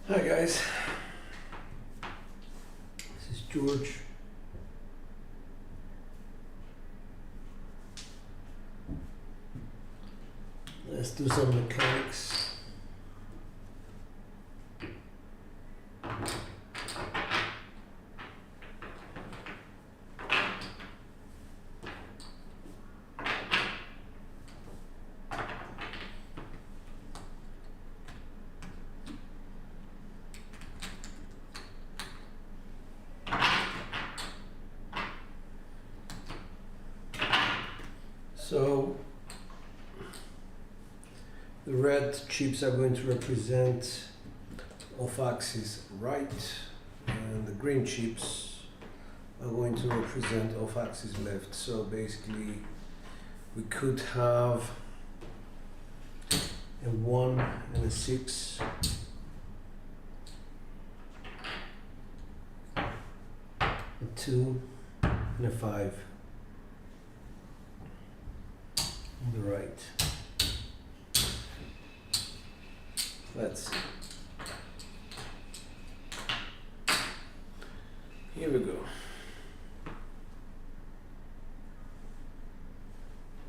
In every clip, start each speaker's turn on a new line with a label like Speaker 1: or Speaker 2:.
Speaker 1: Hi guys, this is George. Let's do some mechanics. So the red chips are going to represent off-axis right, and the green chips are going to represent off-axis left. So basically we could have a 1 and a 6, a 2 and a 5 on the right. Let's see. Here we go.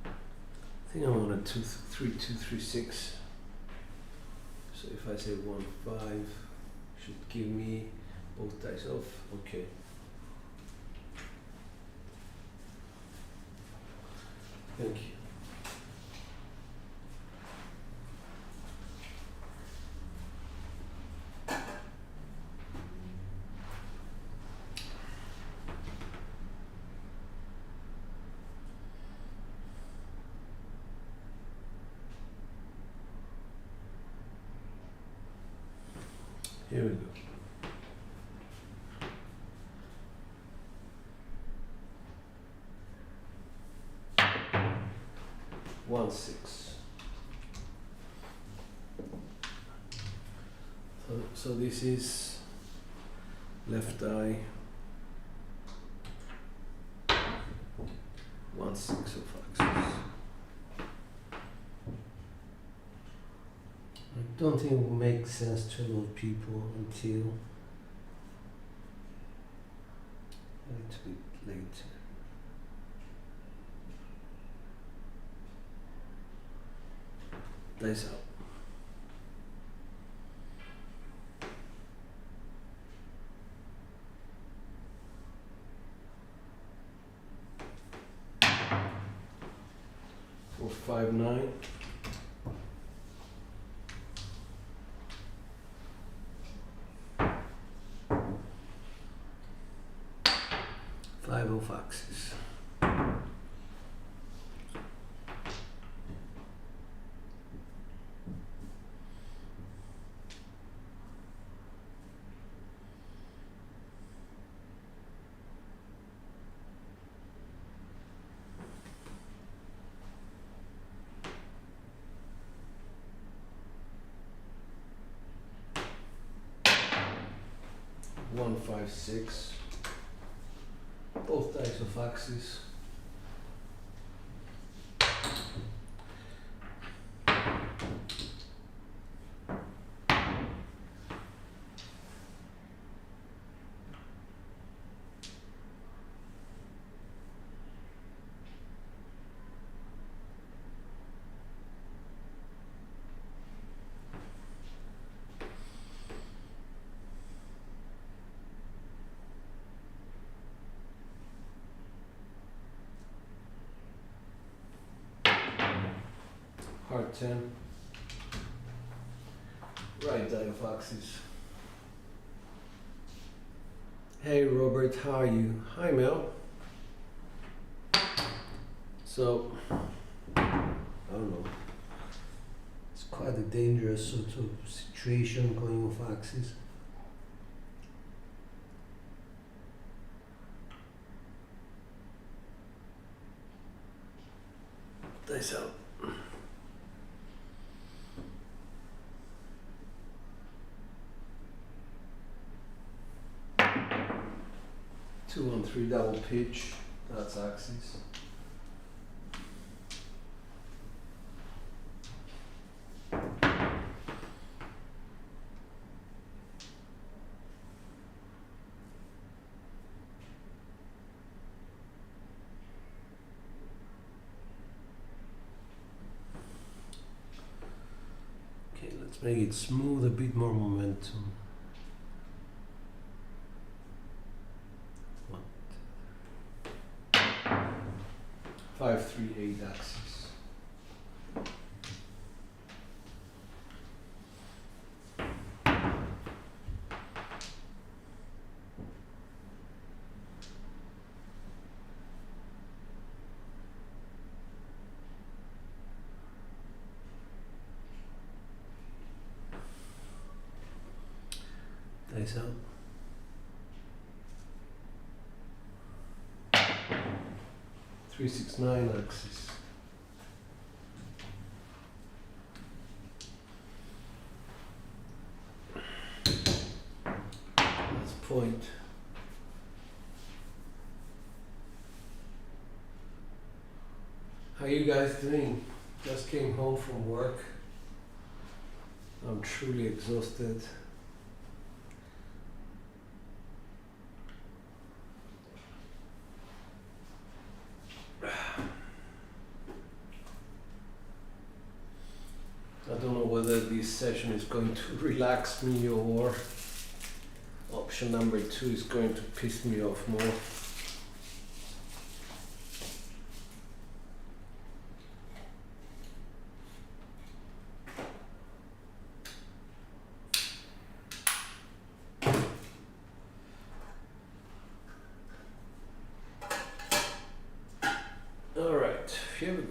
Speaker 1: I think I want a 2, 3, 2, 3, 6. So if I say 1, 5, should give me both dice off. Okay. Thank you. Here we go. One, 6. So this is left eye. 1, 6 of axis. I don't think it will make sense to a lot of people until a little bit later. Dice out. Four, 5, 9. Five off axis. One, 5, 6. Both dice of axis. Hard 10. Right die of axis. Hey Robert, how are you? Hi Mel. So, I don't know. It's quite a dangerous sort of situation going off axis. Dice out. 2, 1, 3 double pitch, that's axis. Let's make it smooth, a bit more momentum. 538 axis. Nice out. 369 axis. That's point. How you guys doing? Just came home from work. I'm truly exhausted. I don't know whether this session is going to relax me or option number 2 is going to piss me off more. All right, here we go.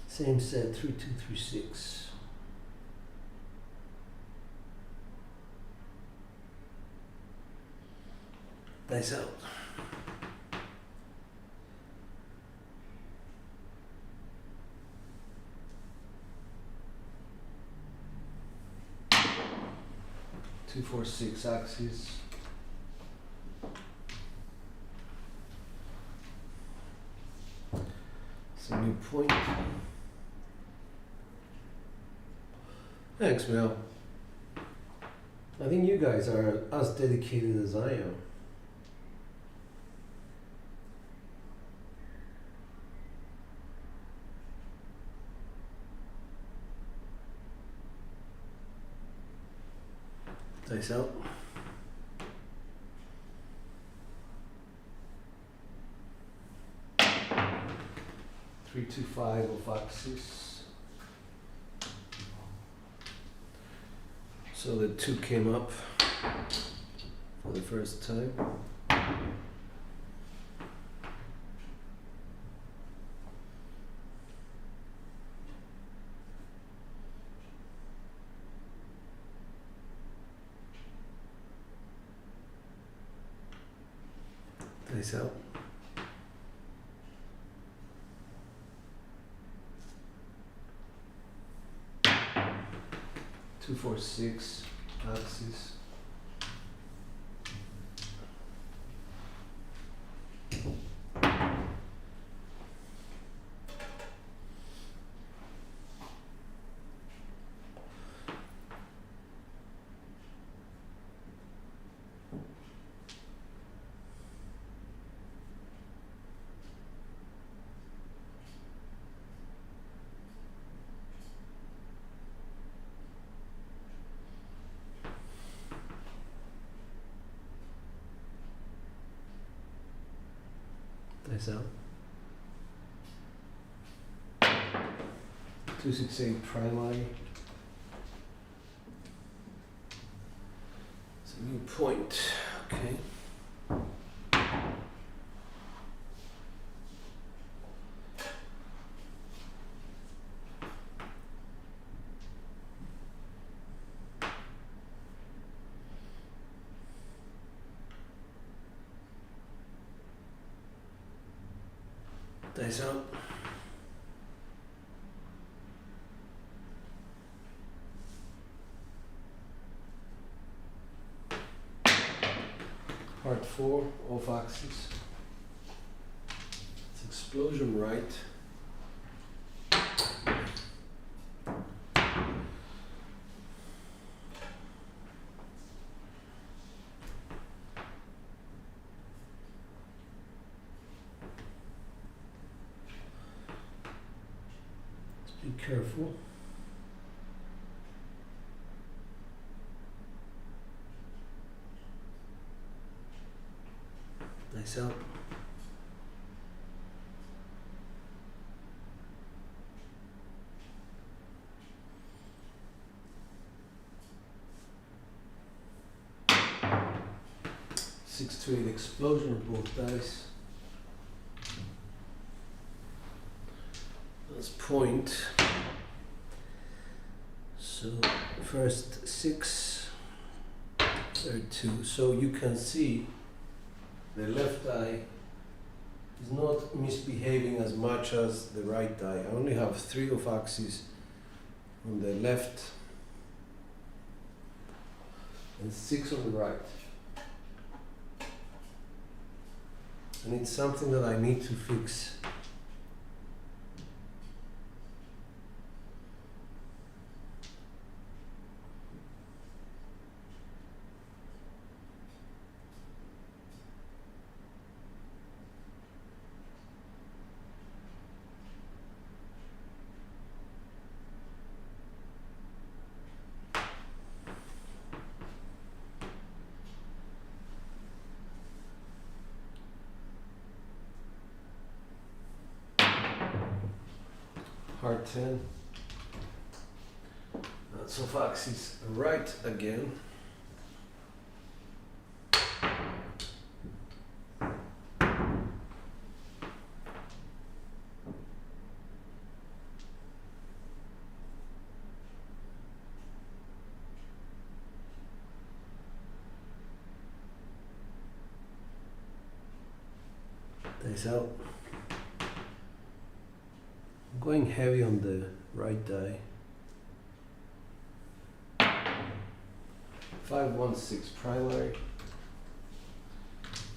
Speaker 1: Same set, 3236. Nice out. Two, 4, 6 axis. It's a new point. Thanks, Mel. I think you guys are as dedicated as I am. Nice out. Three, 2, 5 of axis. So the 2 came up for the first time. Nice out. Two, 4, 6 axis. Nice out. 268 primary. It's a new point. Okay. Nice out. Part 4 off axis. It's explosion right. be careful. Nice out. Six to eight explosion of both dice. That's point. So first 6, third 2. So you can see the left eye is not misbehaving as much as the right eye. I only have 3 off axis on the left and 6 on the right. And it's something that I need to fix. Hard 10. That's off axis right again. Dice out. Going heavy on the right die. 5-1-6 primary.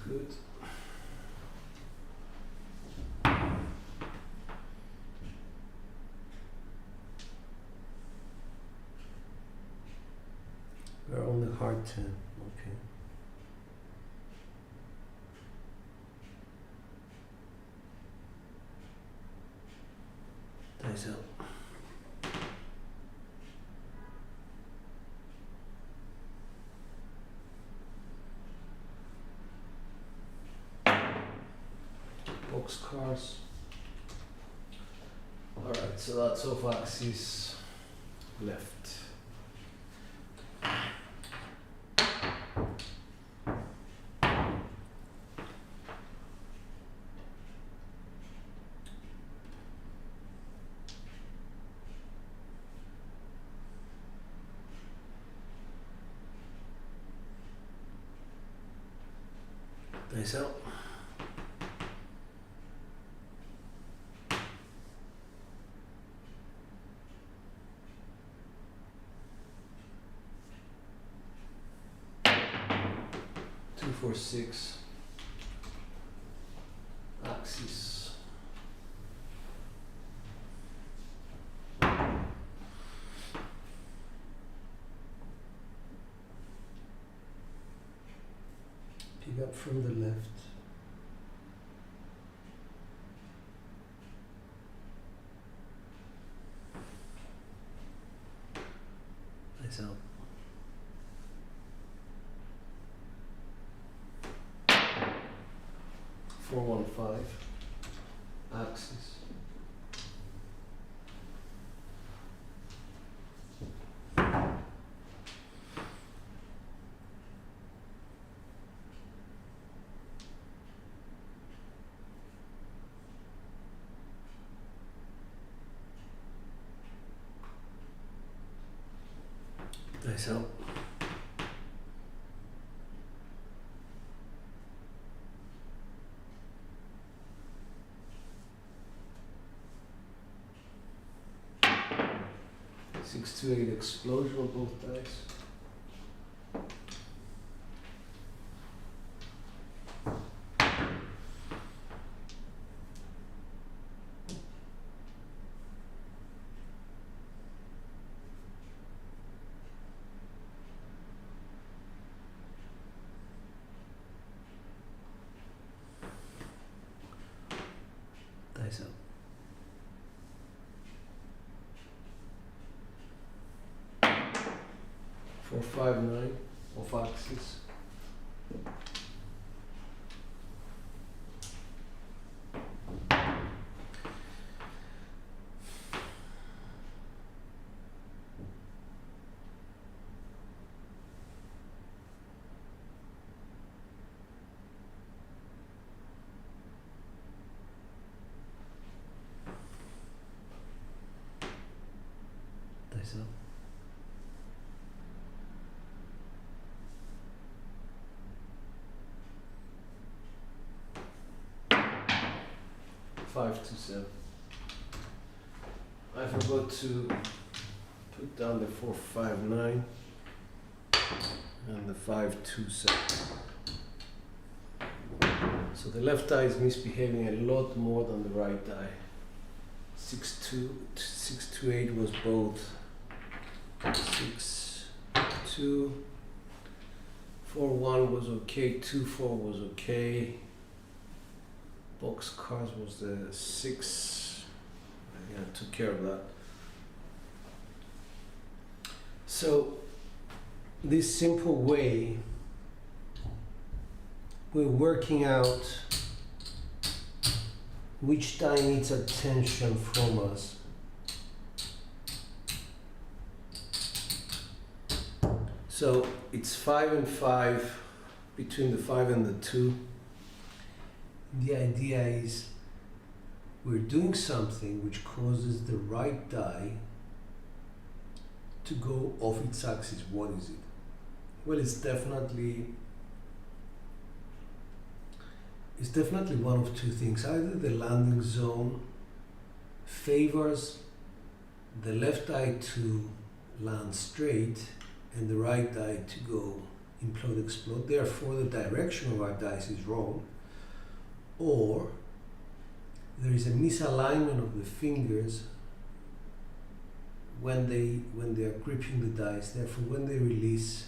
Speaker 1: Good. We're on the hard 10. Okay. Dice out. Boxcars. Alright, so that's off axis left. Dice out. Two, 4, 6. Axis. Pick up from the left. Nice out. Four, 1, 5. Axis. Nice out. Six to eight explosion on both dice. Dice out. 459 off axis. Dice up. Five to seven. I forgot to put down the 459 and the 527. So the left eye is misbehaving a lot more than the right eye. 628 was both 6-2, 4-1 was okay, 2-4 was okay. Box cars was the 6. I took care of that. So this simple way we're working out which die needs attention from us. So it's 5 and 5, between the 5 and the 2. The idea is we're doing something which causes the right die to go off its axis. What is it? Well, it's definitely one of two things. Either the landing zone favors the left eye to land straight and the right eye to go implode, explode. Therefore, the direction of our dice is wrong. Or there is a misalignment of the fingers when they are gripping the dice. Therefore, when they release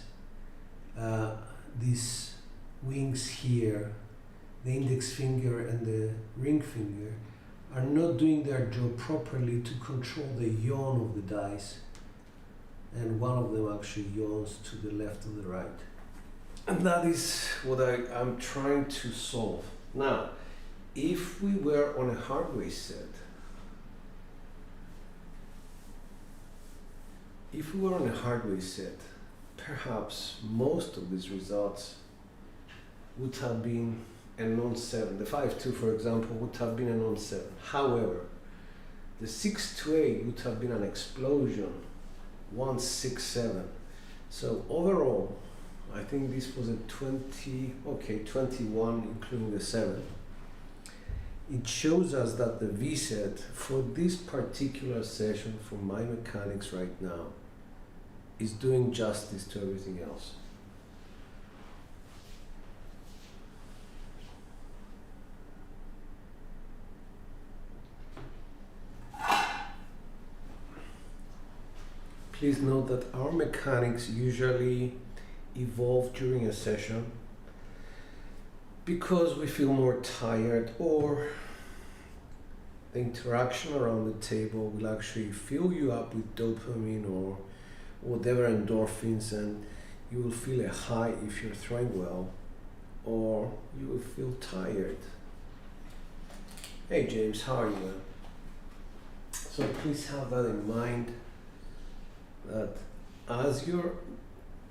Speaker 1: these wings here, the index finger and the ring finger are not doing their job properly to control the yawn of the dice, and one of them actually yawns to the left or the right. And that is what I'm trying to solve. Now, if we were on a hardware set, perhaps most of these results would have been a non-7. The 5-2, for example, would have been a non-7. However, the 6-8 would have been an explosion, 1-6-7. So overall, I think this was a 21, including the 7. It shows us that the V set for this particular session, for my mechanics right now, is doing justice to everything else. Please note that our mechanics usually evolve during a session because we feel more tired, or the interaction around the table will actually fill you up with dopamine or whatever endorphins, and you will feel a high if you're throwing well, or you will feel tired. Hey James, how are you? So please have that in mind, that as your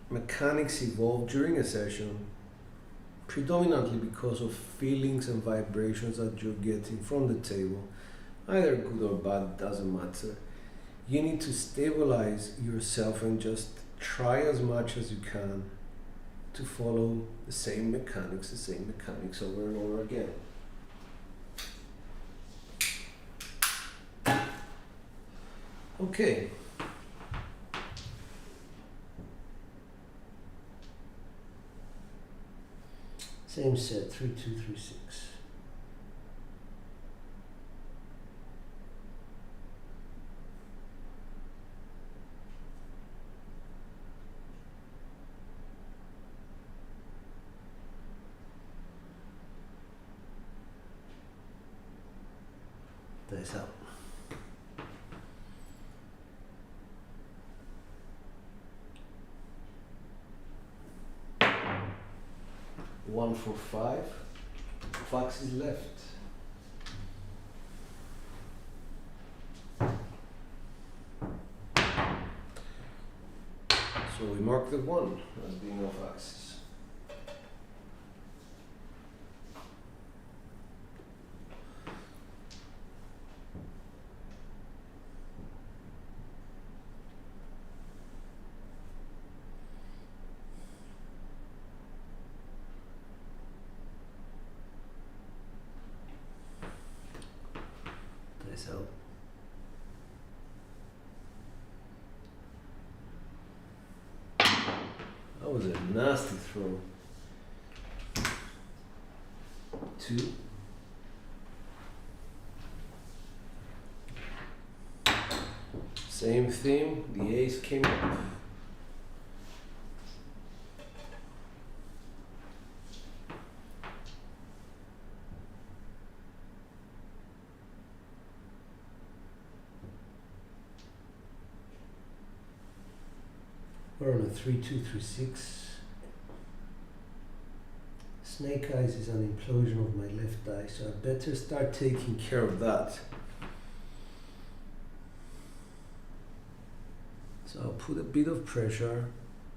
Speaker 1: mechanics evolve during a session, predominantly because of feelings and vibrations that you're getting from the table, either good or bad, it doesn't matter. You need to stabilize yourself and just try as much as you can to follow the same mechanics over and over again. Okay. Same set, 3-2, 3-6. Dice up. 1 for 5, off axis left. So we mark the 1 as being off axis. So that was a nasty throw. 2. Same theme, the ace came up. We're on a 3-2-3-6. Snake eyes is an implosion of my left eye, so I better start taking care of that. So I'll put a bit of pressure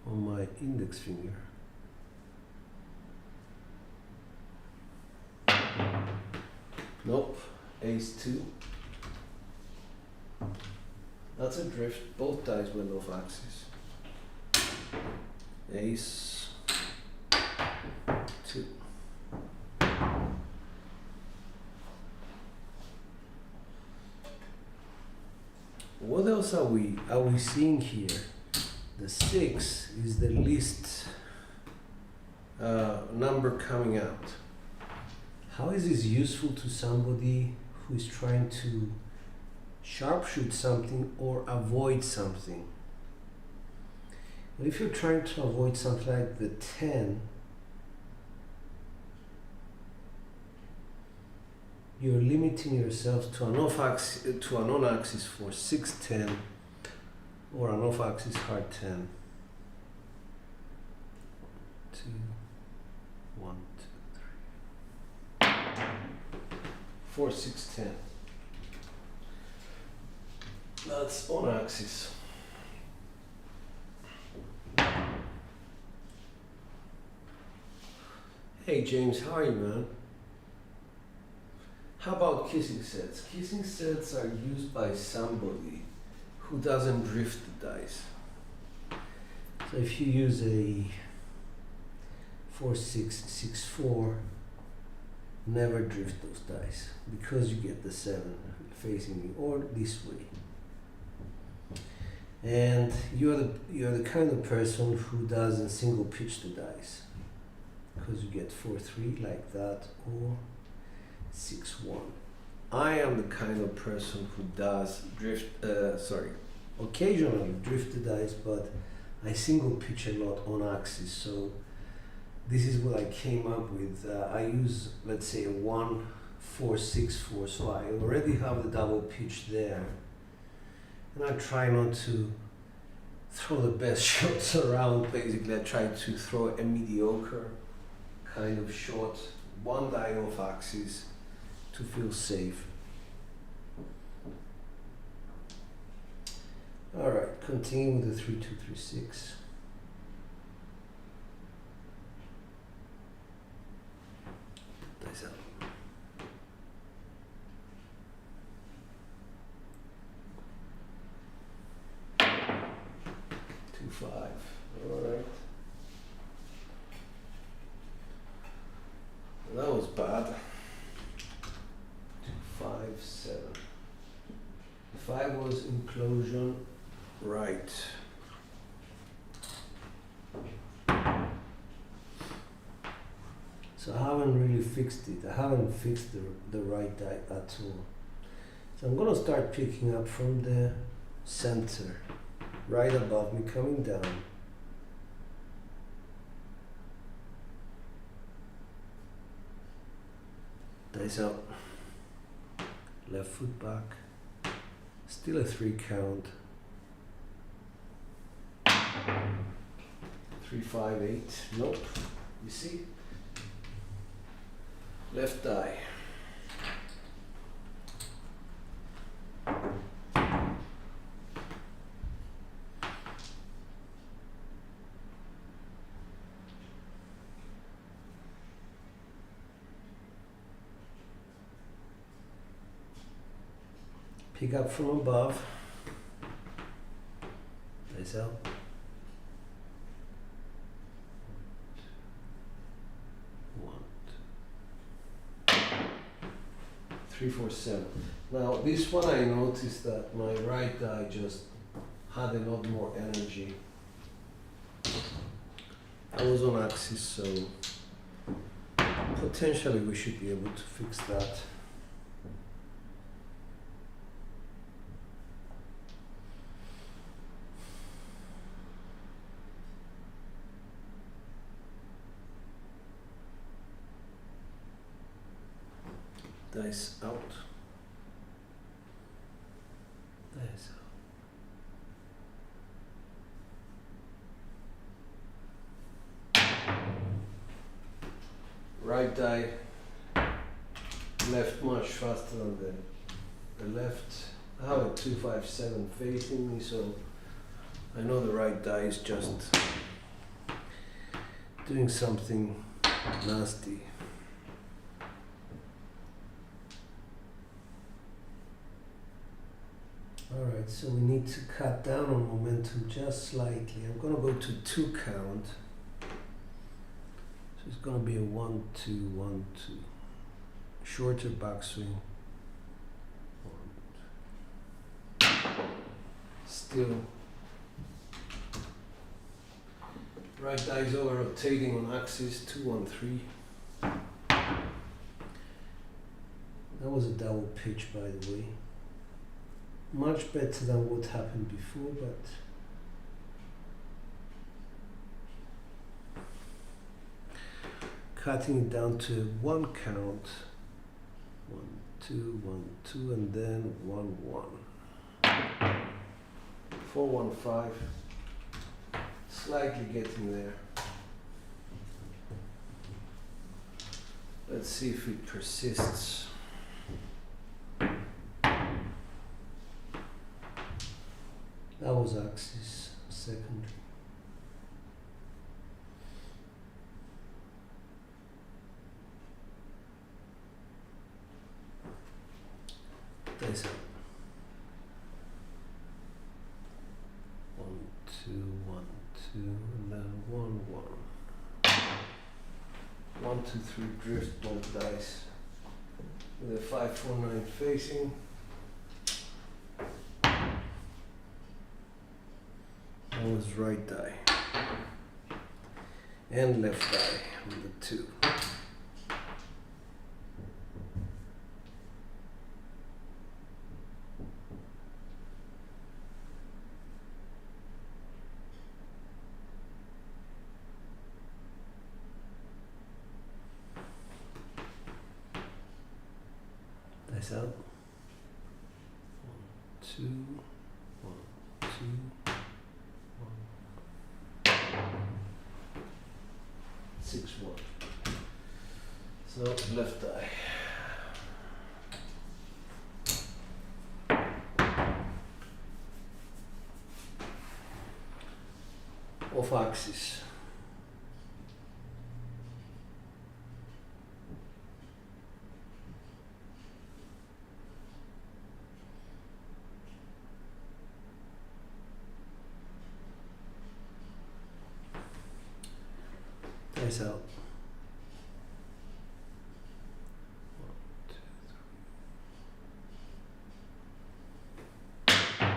Speaker 1: on my index finger. Nope, ace 2. That's a drift, both dice went off axis. Ace 2. What else are we seeing here? The 6 is the least number coming out. How is this useful to somebody who is trying to sharpshoot something or avoid something? Well, if you're trying to avoid something like the 10, you're limiting yourself to an off-axis, to an on-axis for 6-10 or an off-axis hard 10. 2, 1, 2, 3. 4, 6, 10. That's on-axis. Hey James, how are you, man? How about kissing sets? Kissing sets are used by somebody who doesn't drift the dice. So if you use a 4-6, 6-4, never drift those dice because you get the 7 facing you or this way. And you're the kind of person who doesn't single pitch the dice because you get 4-3 like that or 6-1. I am the kind of person who does occasionally drift the dice, but I single pitch a lot on axis. So this is what I came up with. I use, let's say, a 1-4-6-4, so I already have the double pitch there. And I try not to throw the best shots around. Basically, I try to throw a mediocre kind of shot, one die off axis to feel safe. All right, continue with the 3-2-3-6. Dice out. 2-5. All right. That was bad. 2-5-7. 5 was implosion, right. So I haven't really fixed it. I haven't fixed the right die at all. So I'm gonna start picking up from the center, right above me, coming down. Dice out. Left foot back. Still a 3 count. 3-5-8. Nope. You see? left eye. Pick up from above. Nice out. 3, 4, 7. Now this one I noticed that my right eye just had a lot more energy. I was on axis, so potentially we should be able to fix that. Dice out. Dice out. Right die, left much faster than the left. I have a 257 facing me, so I know the right die is just doing something nasty. Alright, so we need to cut down on momentum just slightly. I'm going to go to 2 count. So it's going to be a 1, 2, 1, 2. Shorter backswing. Still. Right die is over rotating on axis, 2, 1, 3. That was a double pitch, by the way. Much better than what happened before, but cutting it down to 1 count. 1, 2, 1, 2, and then 1, 1. 4, 1, 5. Slightly getting there. Let's see if it persists. That was axis secondary. Dice up. 1, 2, 1, 2, and then 1, 1. 1, 2, 3 drift both dice with a 5, 4, 9 facing. That was right die and left die with the 2. Dice out. 1, 2, 1, 2. 6, 1. So left eye. Off axis. Dice out. 1, 2, 3.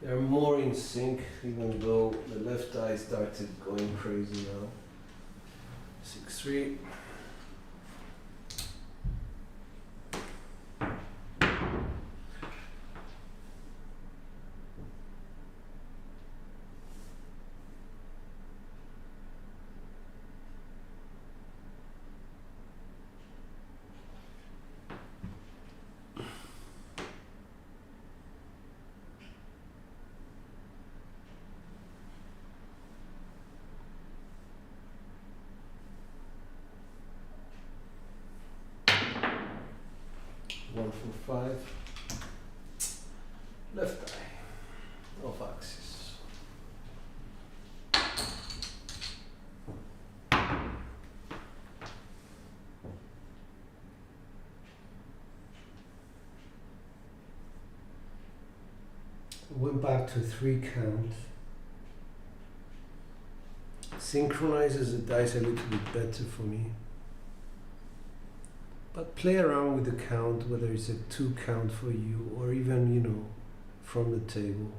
Speaker 1: They're more in sync, even though the left eye started going crazy now. 6, 3. 1, 4, 5. Left eye, off axis. Went back to 3 count. Synchronizes the dice a little bit better for me. But play around with the count, whether it's a 2 count for you or even, you know, from the table.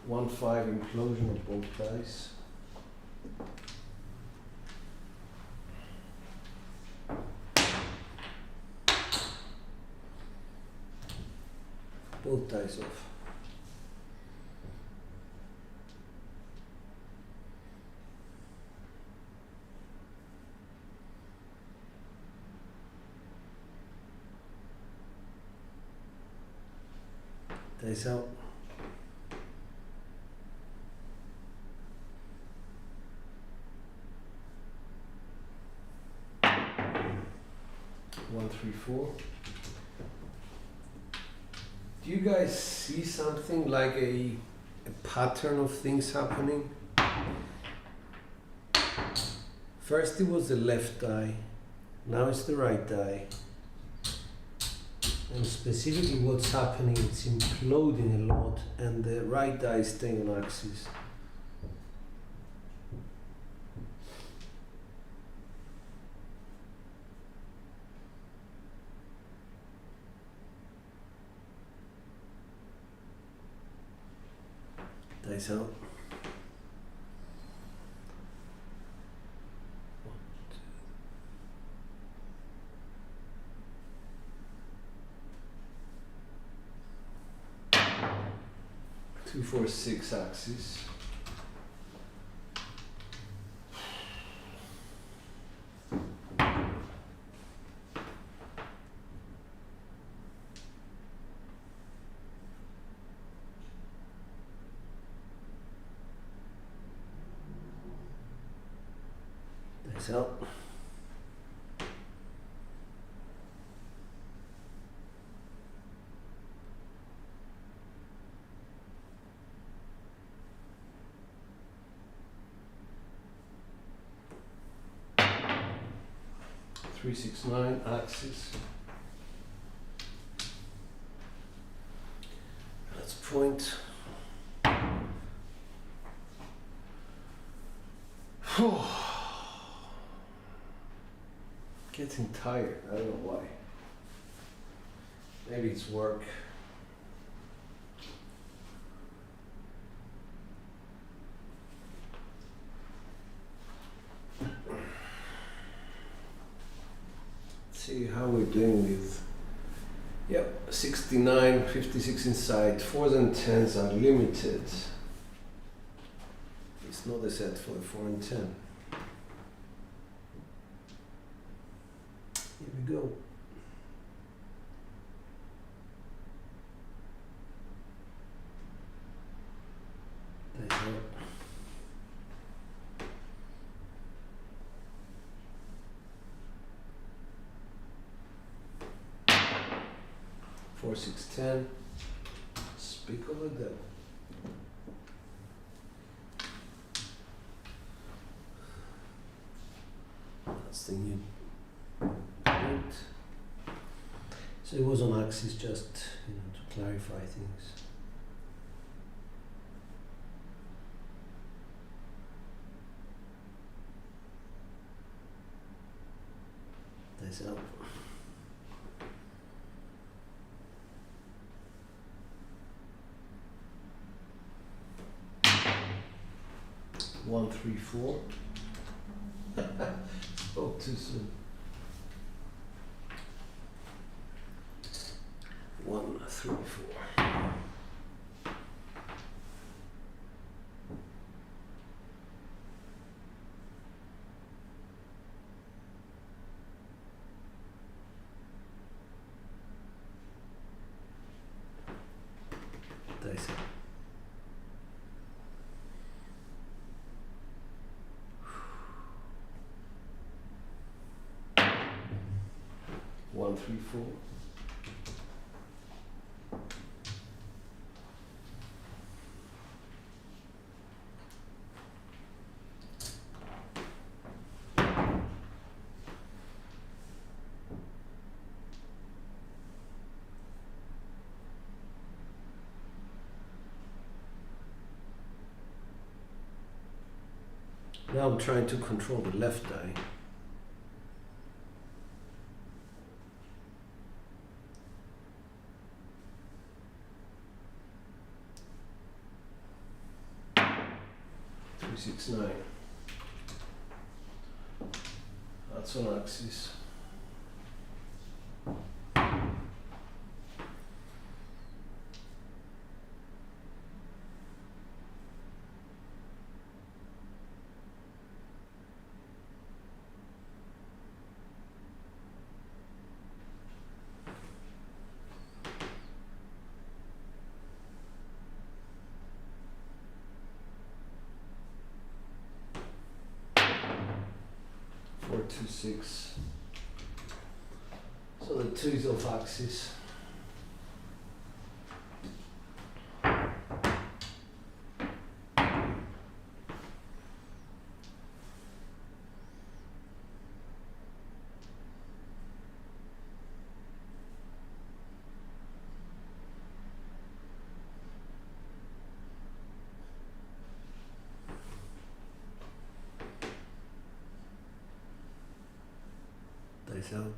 Speaker 1: One 5 implosion of both dice. Both dice off. Dice out. One, 3, 4. Do you guys see something like a pattern of things happening? First it was the left eye, now it's the right eye. And specifically what's happening, it's imploding a lot and the right eye is staying on axis. Dice out. 1, 2, 2, 4, 6 axis. So 3, 6, 9 axis. Let's point. Getting tired, I don't know why. Maybe it's work. See how we're doing with, yep, 69, 56 inside, 4s and 10s are limited. It's not a set for the 4 and 10. Here we go. Dice out. Four, 6, 10. Speak of the devil. That's the new point. So it was on axis, just to clarify things. Dice out. 1, 3, 4. Spoke too soon. 1, 3, 4. Dice out. 1, 3, 4. Now I'm trying to control the left die. Three, 6, 9. That's on axis. Four, 2, 6. So the 2 is off axis. Dice out.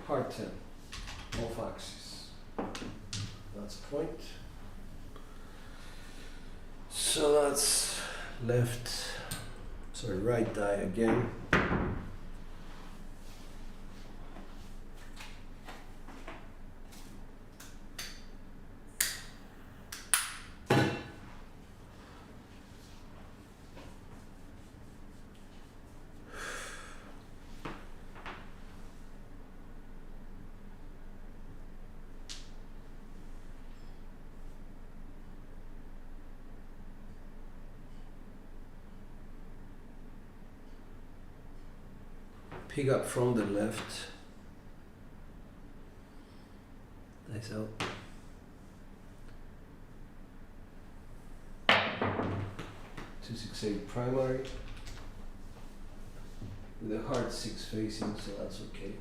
Speaker 1: Hard 10, off axis. That's point. So that's right die again. Pick up from the left. Dice out. 2, 6, 8 primary. With a hard 6 facing, so that's okay.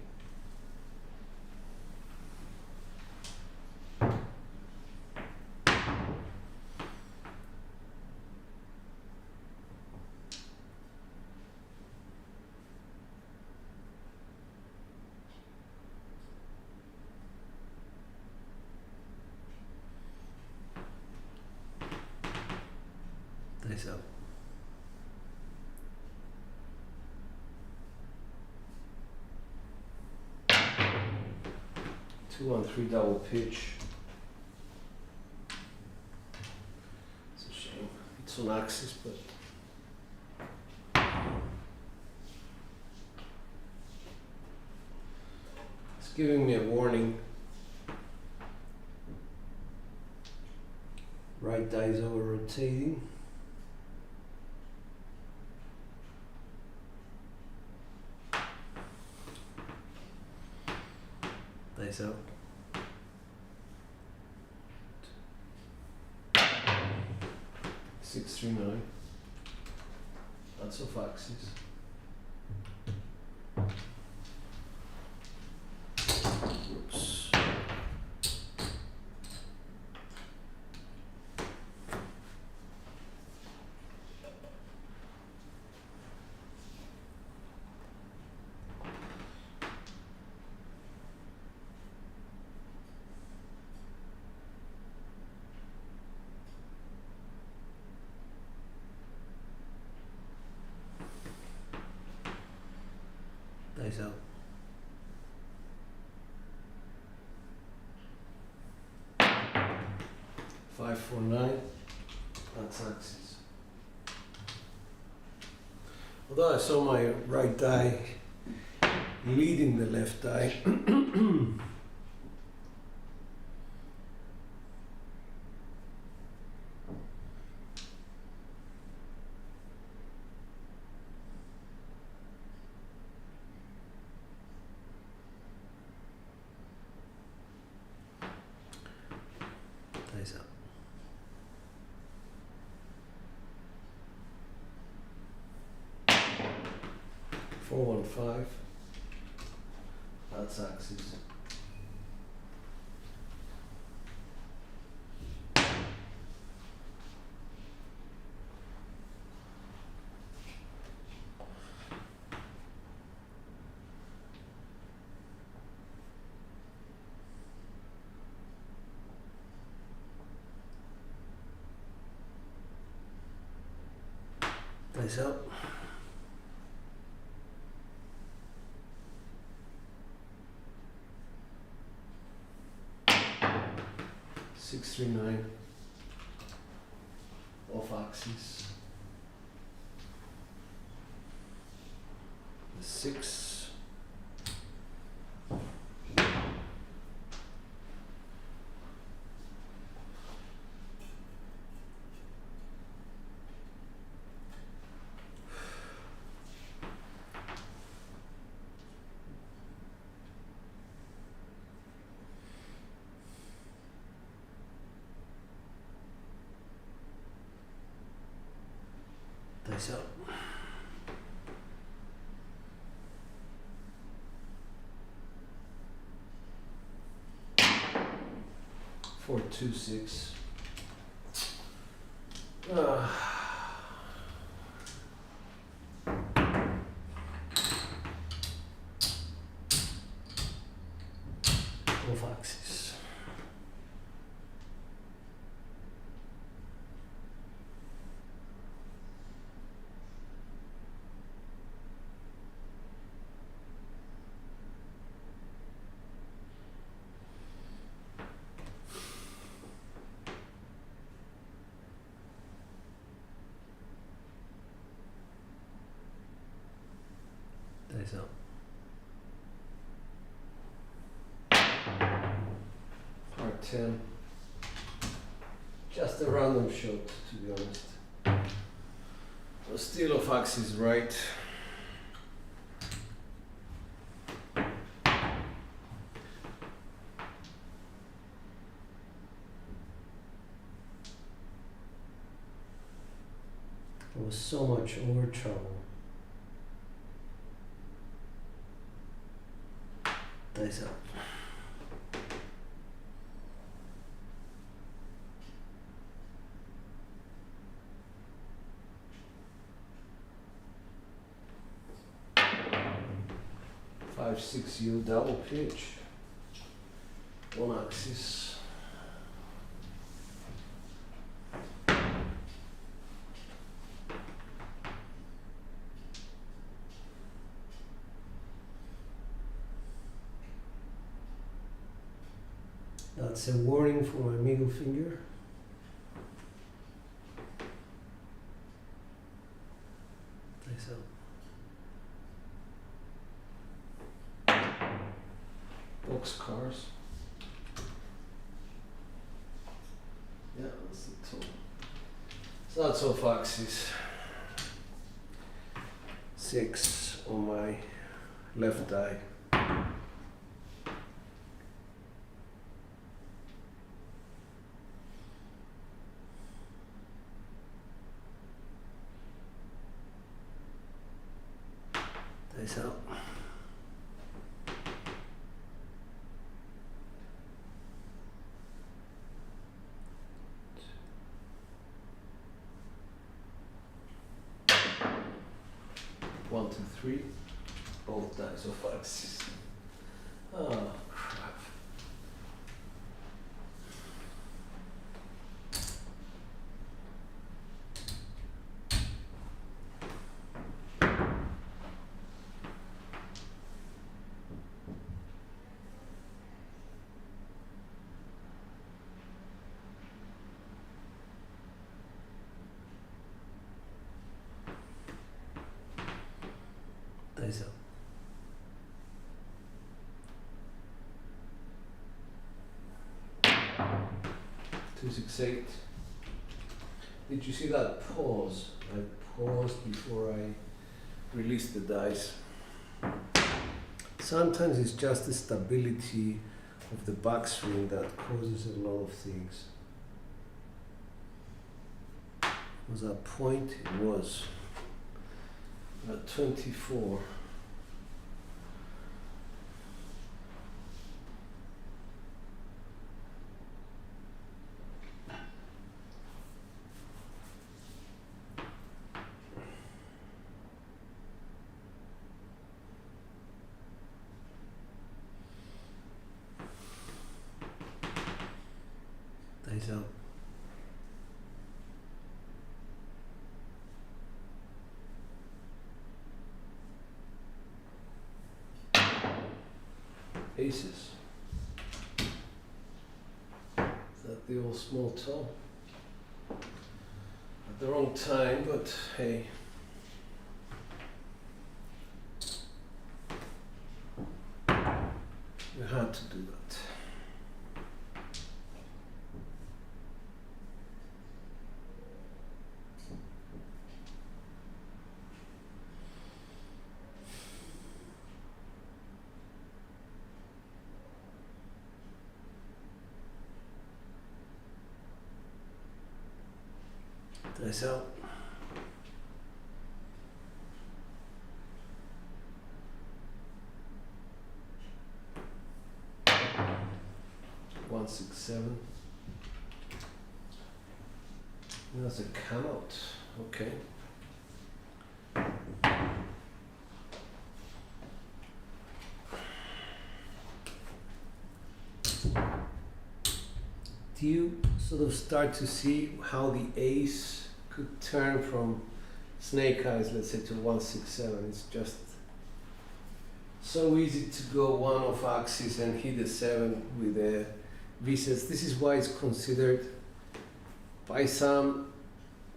Speaker 1: Dice out. 2, 1, 3 double pitch. It's a shame. It's on axis, but it's giving me a warning. Right die is over rotating. Dice out. 6, 3, 9. That's off axis. Oops. Dice out. 5, 4, 9. That's axis. Although I saw my right die leading the left die, 415. That's axis. Nice up. Six, 3, 9. Off axis. The 6. Nice up. Four, 2, 6. Off axis. Nice up. Part 10. Just a random shot, to be honest. Still off axis right. There was so much over travel. Nice up. Five, 6 U double pitch. One axis. That's a warning for my middle finger. Nice up. Box cars. Yeah, that's the top. So that's off axis. 6 on my left eye. Nice up. One, 2, 3. Both dice off axis. Oh crap. Nice up. Two, 6, 8. Did you see that pause? I paused before I released the dice. Sometimes it's just the stability of the backswing that causes a lot of things. Was that point? It was. At 24. Dice out. Aces. Is that the old small toe? At the wrong time, but hey. You had to do that. Dice out. One, 6, 7. That's a come out. Okay. Do you sort of start to see how the ace could turn from snake eyes, let's say, to 1, 6, 7? It's just so easy to go one off axis and hit a 7 with a V-sets. This is why it's considered by some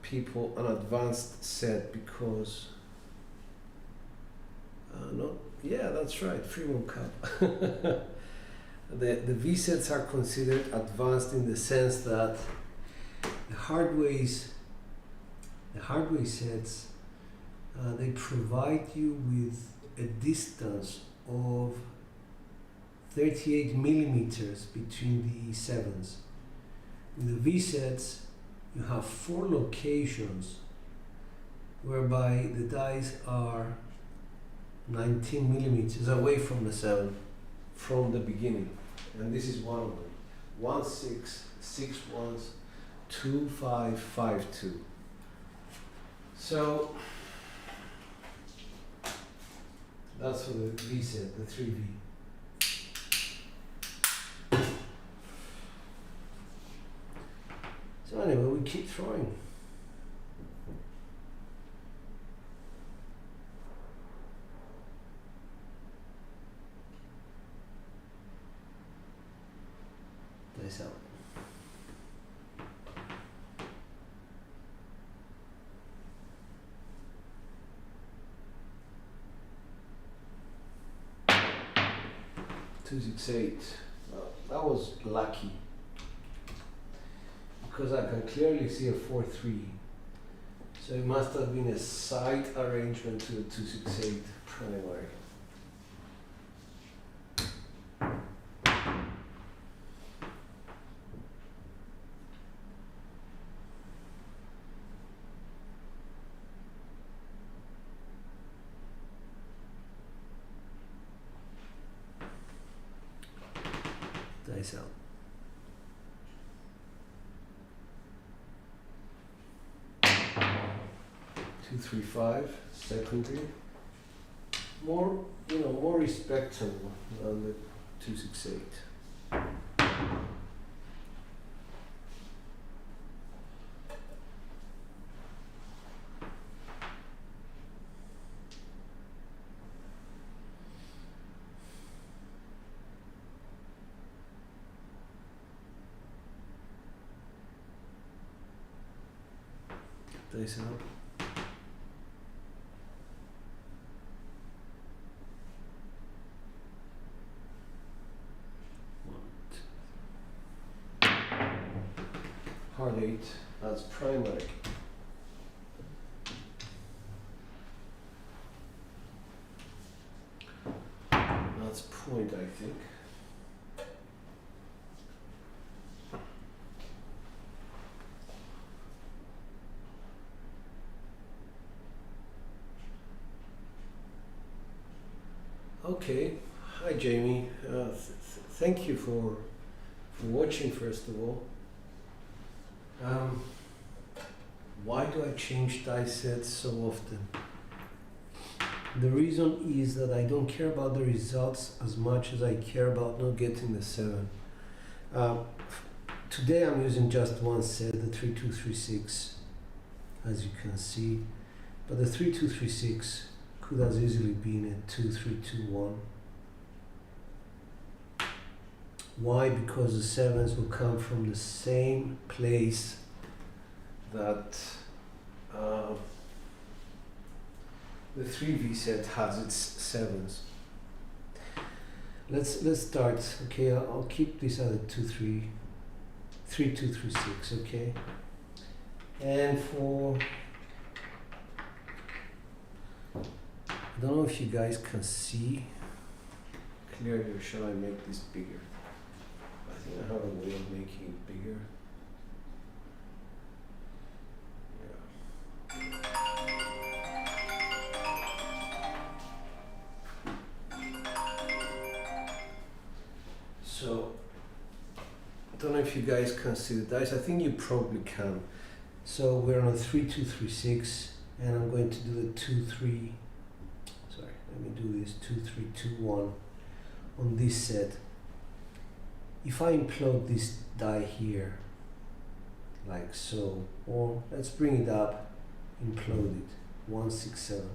Speaker 1: people an advanced set, because that's right, Fremont Cup. The V-sets are considered advanced in the sense that the hardway sets, they provide you with a distance of 38 millimeters between the sevens. In the V-sets, you have 4 locations whereby the dice are 19 millimeters away from the 7 from the beginning. And this is one of them. 1, 6, 6 ones, 2, 5, 5, 2. So that's for the V set, the 3V. So anyway, we keep throwing. Dice out. Two, 6, 8. Well, that was lucky, because I can clearly see a 4, 3. So it must have been a side arrangement to the 2, 6, 8 primary. Dice out. Two, 3, 5. Secondary. More, more respectable than the 2, 6, 8. Dice out. Hard 8, that's primary. That's point, I think. Okay, hi Jamie. Thank you for watching, first of all. Why do I change dice sets so often? The reason is that I don't care about the results as much as I care about not getting the 7. Today I'm using just one set, the 3236, as you can see, but the 3236 could as easily been a 2321. Why? Because the sevens will come from the same place that the 3V set has its sevens. Let's start. Okay, I'll keep this at a 3236. Okay, and for, I don't know if you guys can see clearly, or shall I make this bigger? I think I have a way of making it bigger. So, I don't know if you guys can see the dice. I think you probably can. So we're on a 3236, and I'm going to do the 2-3. Sorry, let me do this 2-3-2-1 on this set. If I implode this die here, like so, or let's bring it up, implode it, 1-6-7.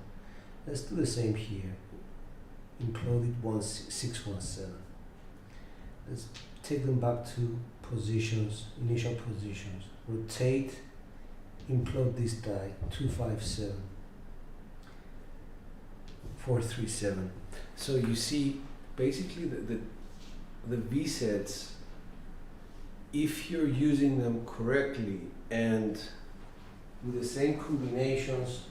Speaker 1: Let's do the same here. Implode it, 1-6-1-7. Let's take them back to positions, initial positions. Rotate, implode this die, 2-5-7, 4-3-7. So you see, basically the V sets, if you're using them correctly and with the same combinations,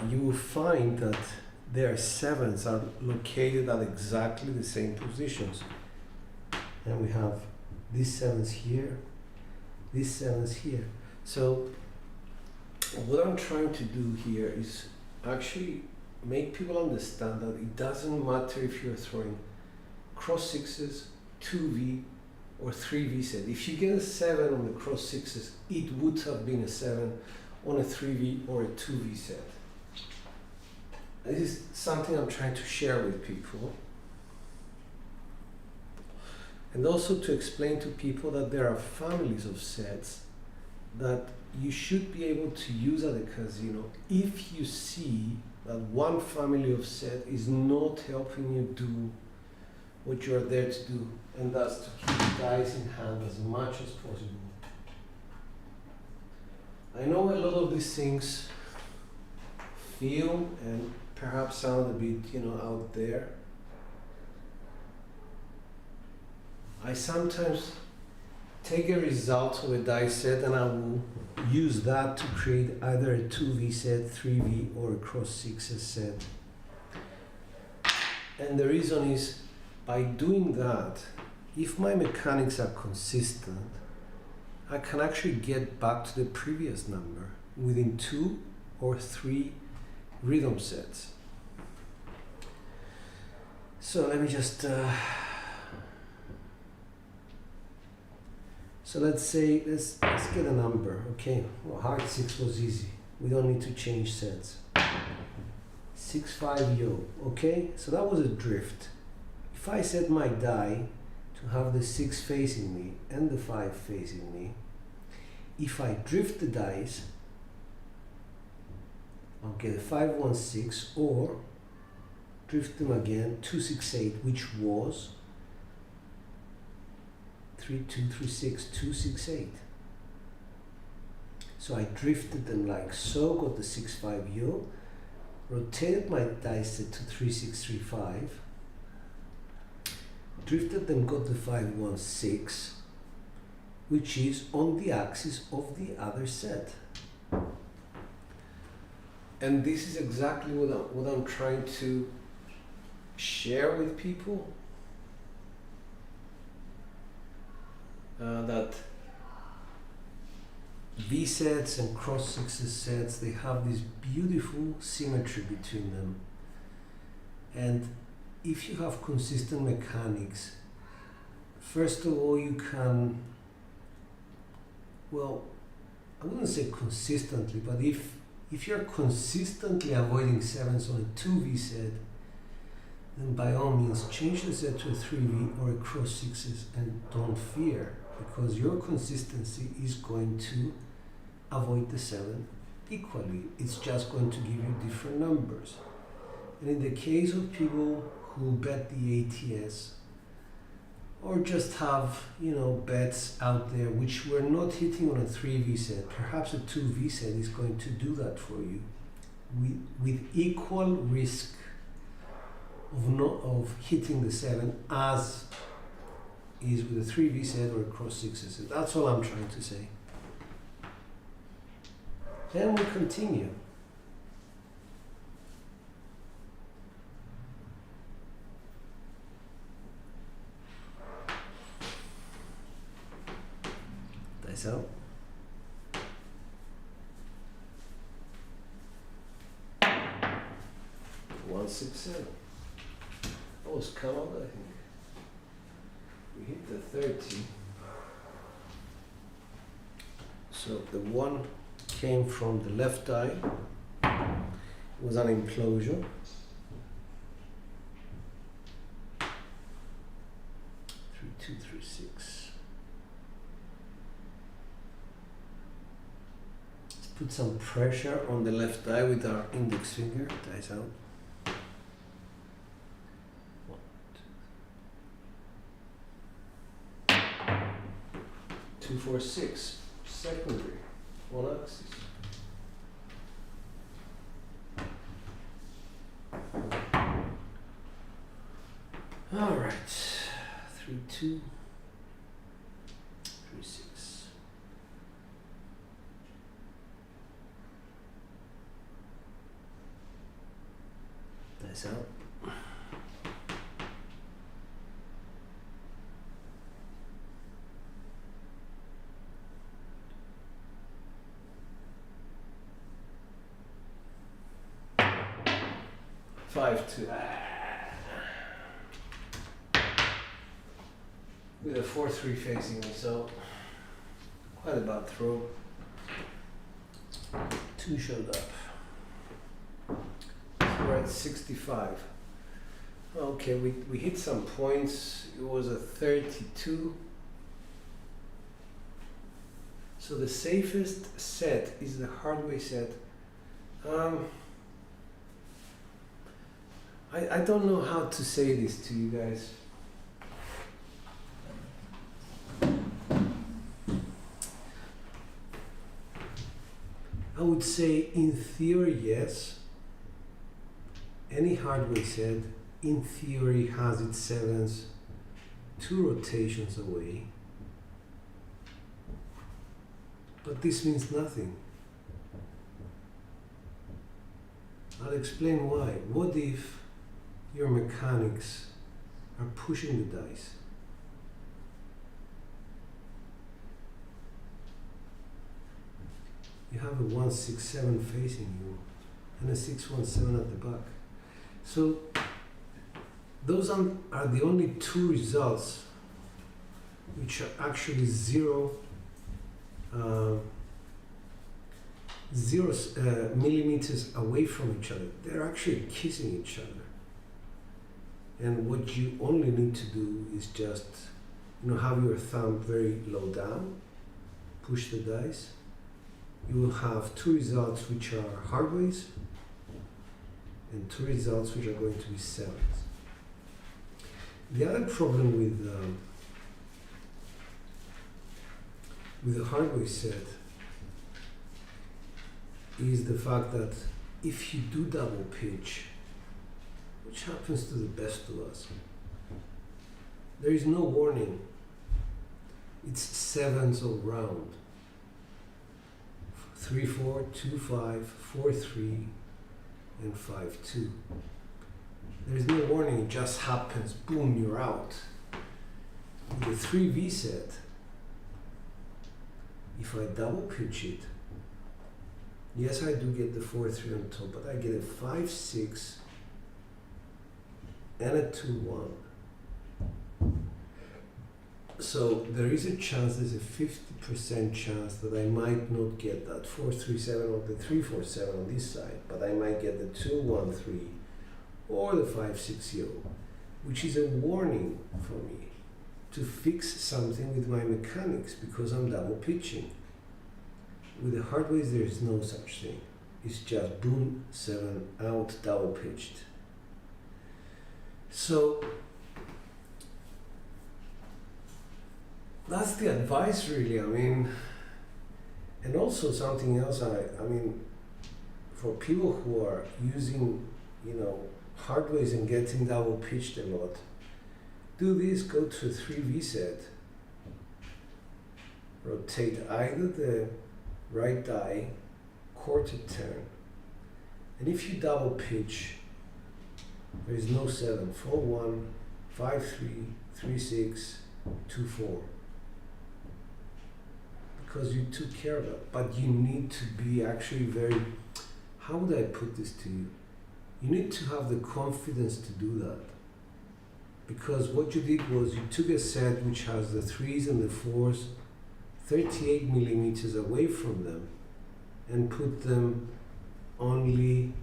Speaker 1: you will find that their sevens are located at exactly the same positions. And we have these sevens here, these sevens here. So what I'm trying to do here is actually make people understand that it doesn't matter if you're throwing cross sixes, 2V or 3V set. If you get a 7 on the cross sixes, it would have been a 7 on a 3V or a 2V set. This is something I'm trying to share with people. And also to explain to people that there are families of sets that you should be able to use at a casino if you see that one family of set is not helping you do what you're there to do, and that's to keep the dice in hand as much as possible. I know a lot of these things feel and perhaps sound a bit, out there. I sometimes take a result of a dice set and I will use that to create either a 2V set, 3V, or a cross sixes set. And the reason is, by doing that, if my mechanics are consistent, I can actually get back to the previous number within 2 or 3 rhythm sets. So let me just so let's get a number. Okay, well, hard 6 was easy, we don't need to change sets. 6-5 yo. Okay, so that was a drift. If I set my die to have the 6 facing me and the 5 facing me, if I drift the dice, I'll get a 5-1-6, or drift them again, 2-6-8, which was 3-2-3-6, 2-6-8. So I drifted them like so, got the 6-5 yo, rotated my dice set to 3-6-3-5, drifted them, got the 5-1-6, which is on the axis of the other set. And this is exactly what I'm trying to share with people. That V sets and cross sixes sets, they have this beautiful symmetry between them. And if you have consistent mechanics, first of all, you can, well, I wouldn't say consistently, but if you're consistently avoiding sevens on a 2V set, then by all means change the Z to a 3V or a cross sixes, and don't fear, because your consistency is going to avoid the 7 equally. It's just going to give you different numbers. And in the case of people who bet the ATS, or just have, you know, bets out there which we're not hitting on a 3V set, perhaps a 2V set is going to do that for you with equal risk of hitting the 7 as is with a 3V set or a cross sixes. That's all I'm trying to say. Then we continue. Dice out. One, 6, 7. Oh, it's come out, I think. We hit the 30. So the 1 came from the left die. It was an implosion. 3, 2, 3, 6. Let's put some pressure on the left die with our index finger. Dice out. 2, 4, 6. Secondary. One axis. All right. 3, 2, 3, 6. Dice out. 5, 2. With a 4, 3 facing me, so quite a bad throw. 2 showed up. So we're at 65. Okay, we hit some points. It was a 32. So the safest set is the hard way set. I don't know how to say this to you guys. I would say in theory, yes. Any hardware set in theory has its 7s 2 rotations away. But this means nothing. I'll explain why. What if your mechanics are pushing the dice? You have a 1, 6, 7 facing you and a 6, 1, 7 at the back. So those are the only 2 results which are actually zero millimeters away from each other. They're actually kissing each other. And what you only need to do is just, have your thumb very low down, push the dice. You will have 2 results which are hard ways and 2 results which are going to be 7s. The other problem with the hard way set is the fact that if you do double pitch, which happens to the best of us, there is no warning. It's 7s all round. 3, 4, 2, 5, 4, 3, and 5, 2. There's no warning, it just happens. Boom, you're out. With the 3V set, if I double pitch it, yes, I do get the 4, 3 on top, but I get a 5, 6, and a 2, 1. So there is a chance, there's a 50% chance that I might not get that 4, 3, 7 or the 3, 4, 7 on this side, but I might get the 2, 1, 3 or the 560, which is a warning for me to fix something with my mechanics because I'm double pitching. With the hardways there is no such thing. It's just boom, 7 out, double pitched. So that's the advice really. I mean, and also something else, I mean, for people who are using, you know, hardways and getting double pitched a lot, do this, go to a 3V set, rotate either the right die, quarter turn, and if you double pitch, there is no 7, 4-1, 5-3, 3-6, 2-4. Because you took care of it, but you need to be actually very, how would I put this to you? You need to have the confidence to do that. Because what you did was you took a set which has the 3s and the 4s 38 millimeters away from them and put them only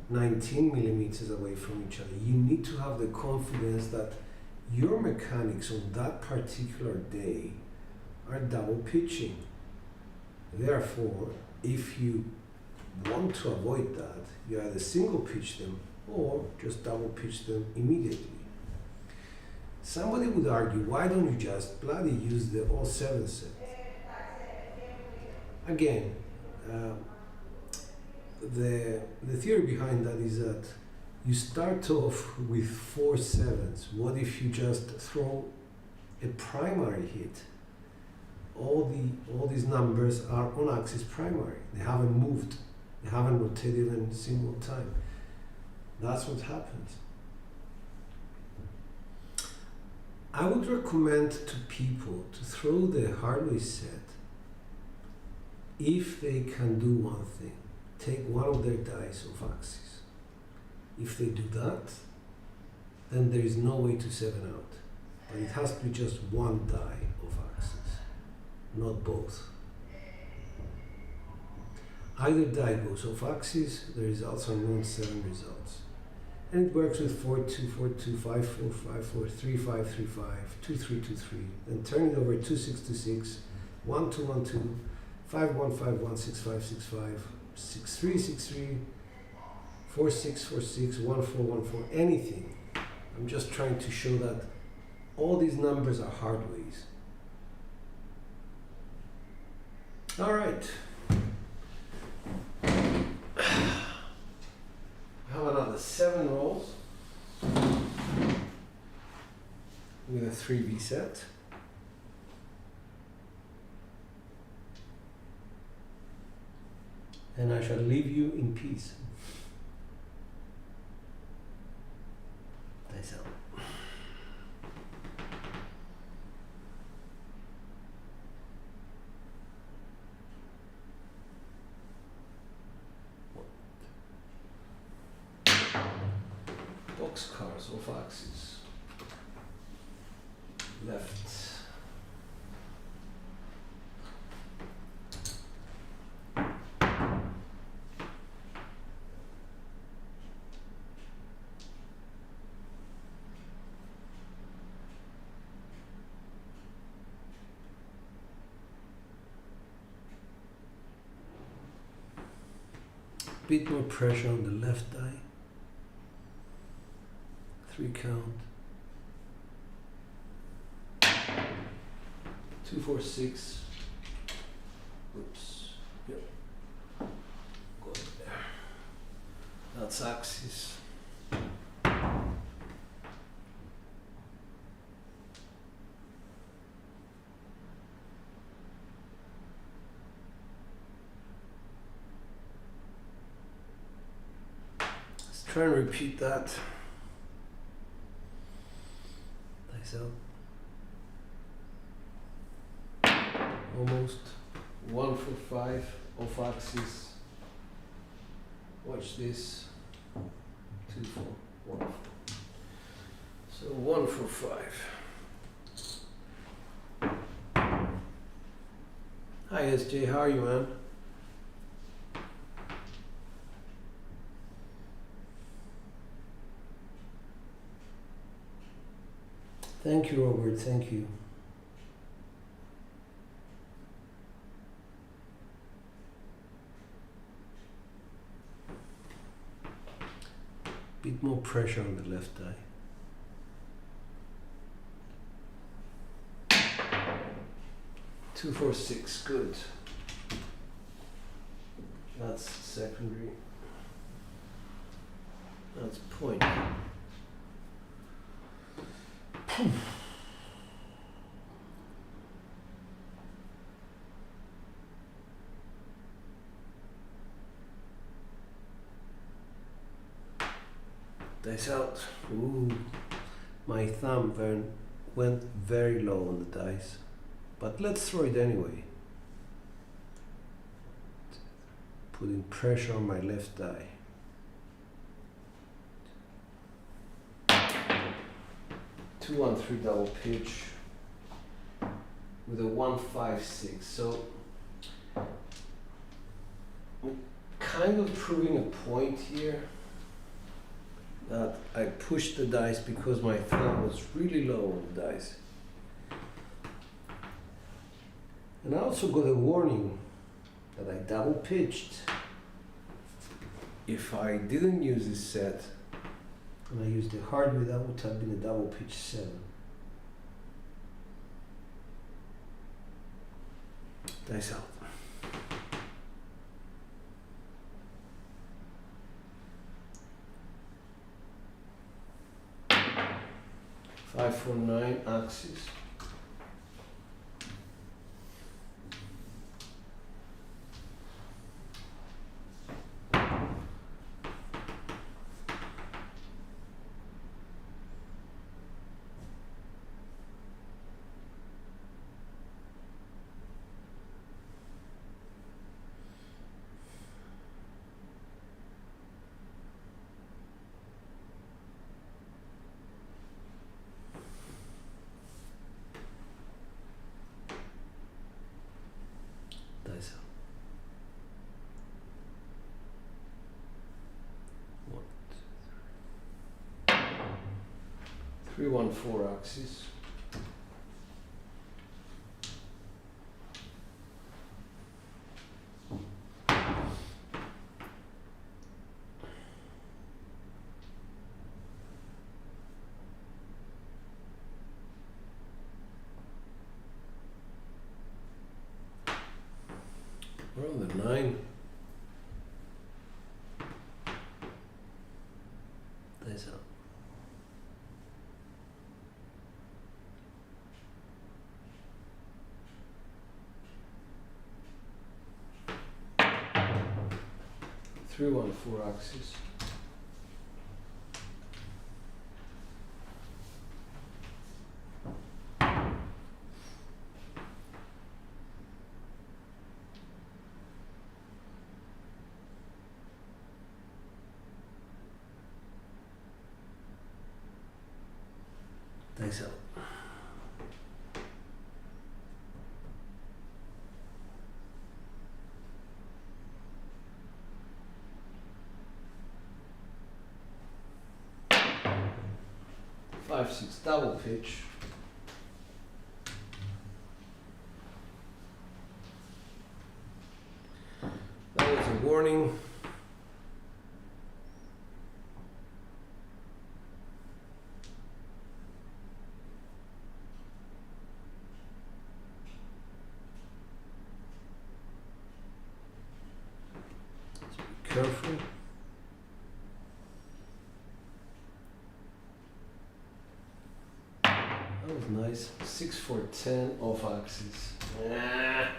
Speaker 1: 19 millimeters away from each other. You need to have the confidence that your mechanics on that particular day are double pitching. Therefore, if you want to avoid that, you either single pitch them or just double pitch them immediately. Somebody would argue, why don't you just bloody use the all 7 set? Again, the theory behind that is that you start off with 4 7s. What if you just throw a primary hit? All these numbers are on axis primary. They haven't moved. They haven't rotated in a single time. That's what happens. I would recommend to people to throw the hardware set if they can do one thing. Take one of their dice off axis. If they do that, then there is no way to 7 out. But it has to be just one die off axis, not both. Either die goes off axis, the results are known 7 results. And it works with 4-2, 4-2, 5-4, 5-4, 3-5, 3-5, 2-3, 2-3. Then turn it over 2-6-2-6, 1-2, 1-2, 5-1, 5-1, 6-5, 6-5, 6-3, 6-3, 4-6, 4-6, 1-4, 1-4, anything. I'm just trying to show that all these numbers are hardways. All right. I have another 7 rolls with a 3V set. And I shall leave you in peace. Dice out. Boxcars off axis. Left. Bit more pressure on the left die. 3 count. 2, 4, 6. Oops. Yep. Go there. That's axis. Let's try and repeat that. So almost 1 for 5 off axis. Watch this. 2 for 1 for. So 1 for 5. Hi SJ, how are you, man? Thank you, Robert. Thank you. Bit more pressure on the left eye. Two, 4, 6, good. That's secondary. That's point. Dice out. Ooh, my thumb went very low on the dice, but let's throw it anyway. Putting pressure on my left eye. 2-1-3 double pitch with a 1-5-6. So I'm kind of proving a point here that I pushed the dice because my thumb was really low on the dice. And I also got a warning that I double pitched. If I didn't use this set and I used the hardware, that would have been a double pitch 7. Dice out. 5-4-9 axis. Dice out. 1, 2, 3. 3-1-4 axis. We're on the 9. Dice out. 3-1-4 axis. Dice out. 5-6 double pitch. That was a warning. Let's be careful. That was nice. 6-4-10 off axis. Ah.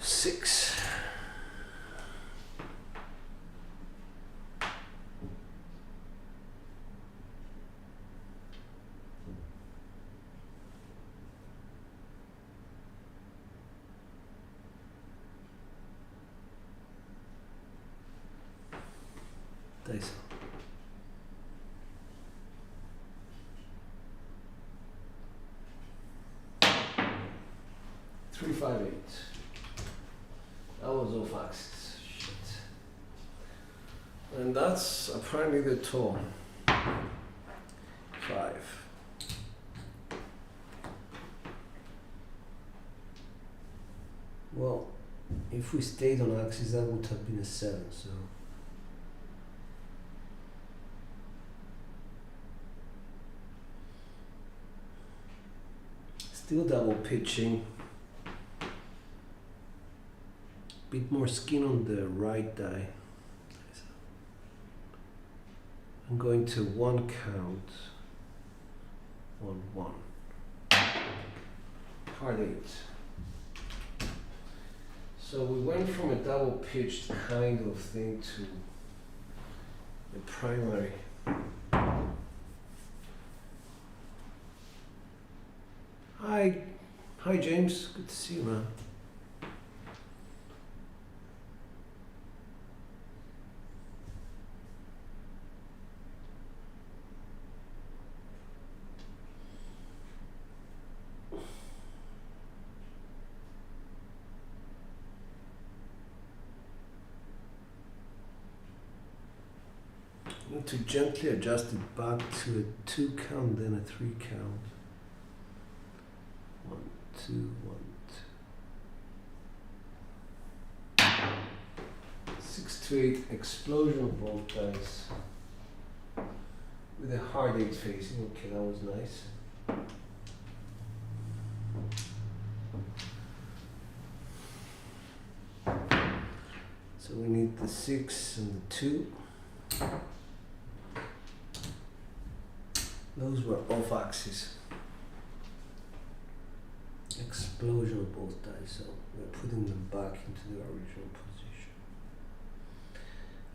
Speaker 1: Six. Dice. 3-5-8. That was off axis. Shit. And that's apparently the tone. 5. Well, if we stayed on axis, that would have been a 7, so. Still double pitching. Bit more skin on the right die. I'm going to 1 count on 1. Hard 8. So we went from a double pitched kind of thing to the primary. Hi James, good to see you, man. I need to gently adjust it back to a 2 count, then a 3 count. 1, 2, 1, 2. 6 to 8 explosion of both dice with a hard 8 facing. Okay, that was nice. So we need the 6 and the 2. Those were off axis. Explosion of both dice, so we're putting them back into the original position.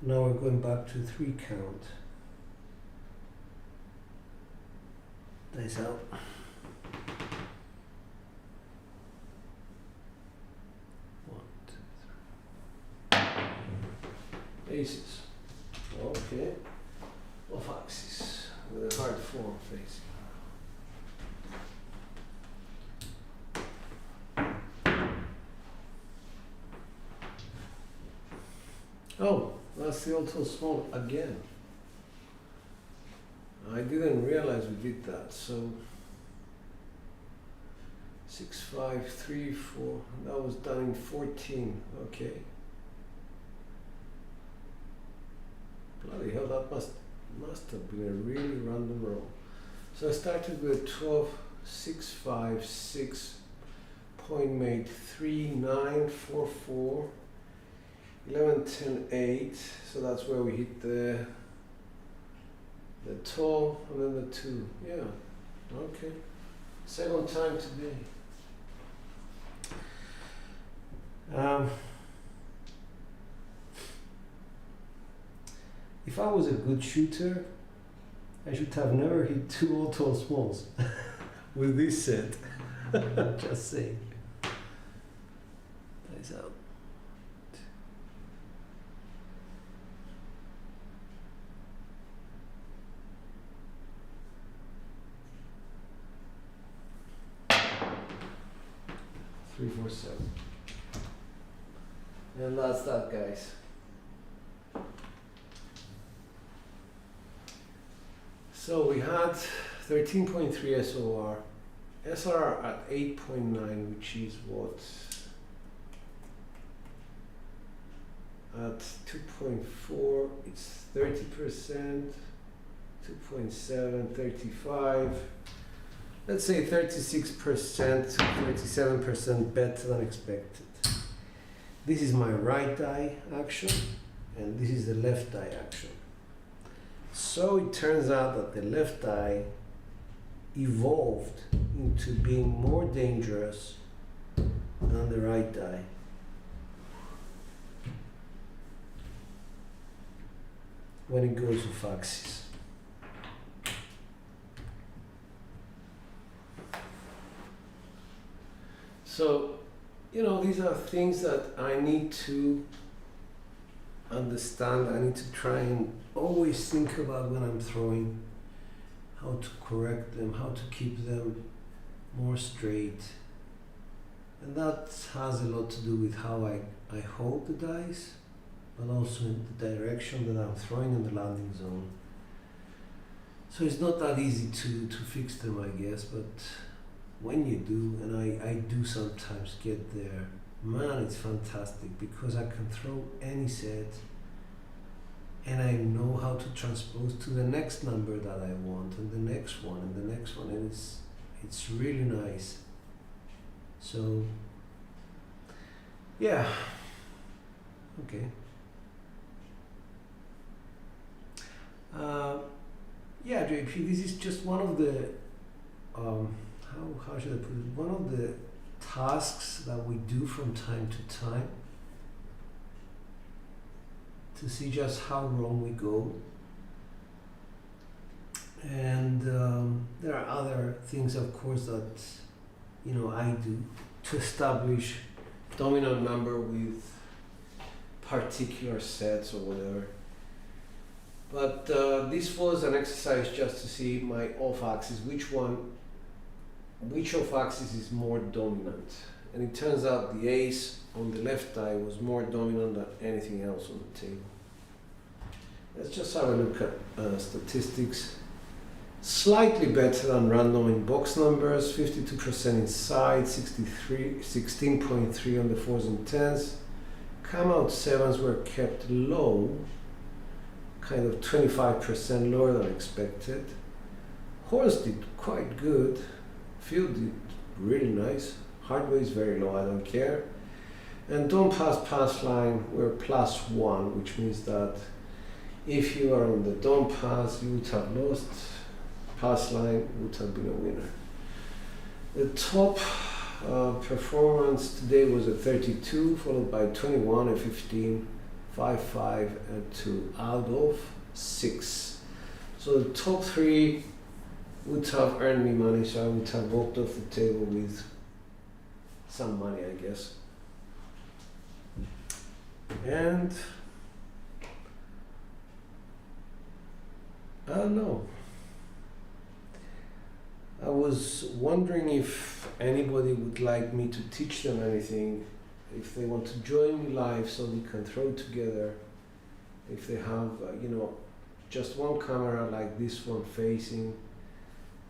Speaker 1: Now we're going back to 3 count. Dice out. 1, 2, 3. Aces. Okay. Off axis with a hard 4 facing. Oh, that's the auto small again. I didn't realize we did that. So 6, 5, 3, 4. That was done in 14. Okay. Bloody hell, that must have been a really random roll. So I started with 12, 6, 5, 6. Point made 3, 9, 4, 4. 11, 10, 8, so that's where we hit the toe and then the 2. Yeah, okay. Second time today. If I was a good shooter, I should have never hit 2 auto smalls with this set. Just saying. Nice out. Three, 4, 7. And that's that, guys. So we had 13.3 SOR, SR at 8.9, which is what? At 2.4, it's 30%, 2.7, 35. Let's say 36% to 37% better than expected. This is my right eye action, and this is the left eye action. So it turns out that the left eye evolved into being more dangerous than the right eye. When it goes off axis. So, these are things that I need to understand. I need to try and always think about when I'm throwing, how to correct them, how to keep them more straight. And that has a lot to do with how I hold the dice. but also in the direction that I'm throwing in the landing zone. So it's not that easy to fix them, I guess, but when you do, and I do sometimes get there, man, it's fantastic because I can throw any set and I know how to transpose to the next number that I want, and the next one, and the next one, and it's really nice. So yeah, okay. Yeah, JP, this is just one of the how should I put it? One of the tasks that we do from time to time to see just how wrong we go. And there are other things, of course, that I do to establish dominant number with particular sets or whatever. But this was an exercise just to see my off axis, which off axis is more dominant. And it turns out the ace on the left die was more dominant than anything else on the table. Let's just have a look at statistics. Slightly better than random in box numbers, 52% inside, 16.3 on the 4s and 10s. Come out 7s were kept low, kind of 25% lower than expected. Horse did quite good. Field did really nice. Hardware is very low, I don't care. And don't pass line were +1, which means that if you are on the don't pass, you would have lost. Pass line would have been a winner. The top performance today was a 32, followed by 21, a 15, 5, 5, and 2 out of 6. So the top 3 would have earned me money, so I would have walked off the table with some money, I guess. And I don't know. I was wondering if anybody would like me to teach them anything, if they want to join me live so we can throw together, if they have just one camera like this one facing,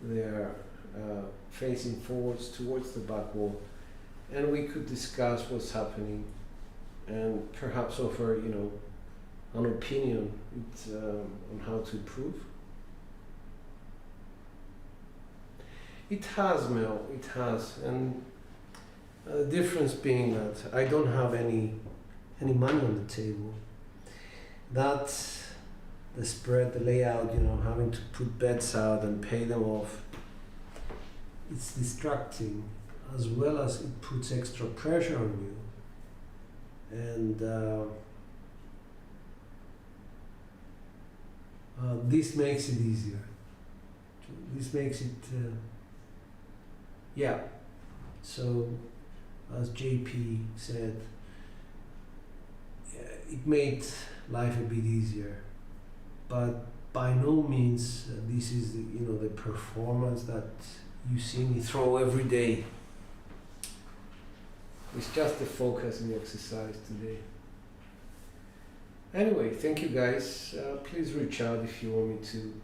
Speaker 1: they're facing forwards towards the back wall, and we could discuss what's happening and perhaps offer an opinion on how to improve. It has, Mel, it has, and the difference being that I don't have any money on the table. That's the spread, the layout, having to put bets out and pay them off. It's distracting, as well as it puts extra pressure on you. And this makes it easier. This makes it yeah, so as JP said, it made life a bit easier, but by no means this is the performance that you see me throw every day. It's just the focusing exercise today. Anyway, thank you guys. Please reach out if you want me to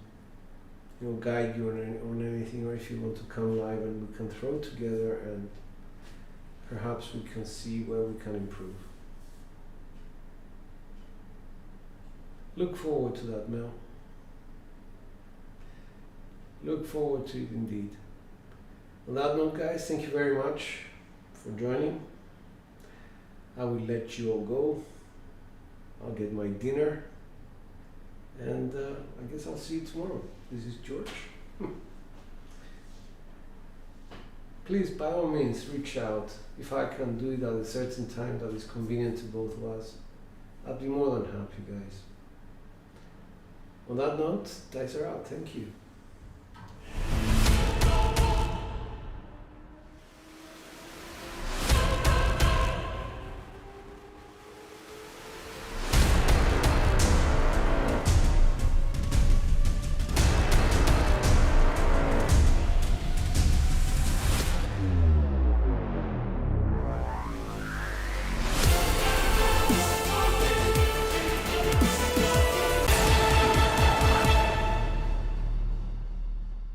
Speaker 1: guide you on anything, or if you want to come live and we can throw together and perhaps we can see where we can improve. Look forward to that, Mel. Look forward to it indeed. On that note, guys, thank you very much for joining. I will let you all go. I'll get my dinner, and I guess I'll see you tomorrow. This is George. Please, by all means, reach out. If I can do it at a certain time that is convenient to both of us, I'd be more than happy, guys. On that note, dice are out. Thank you.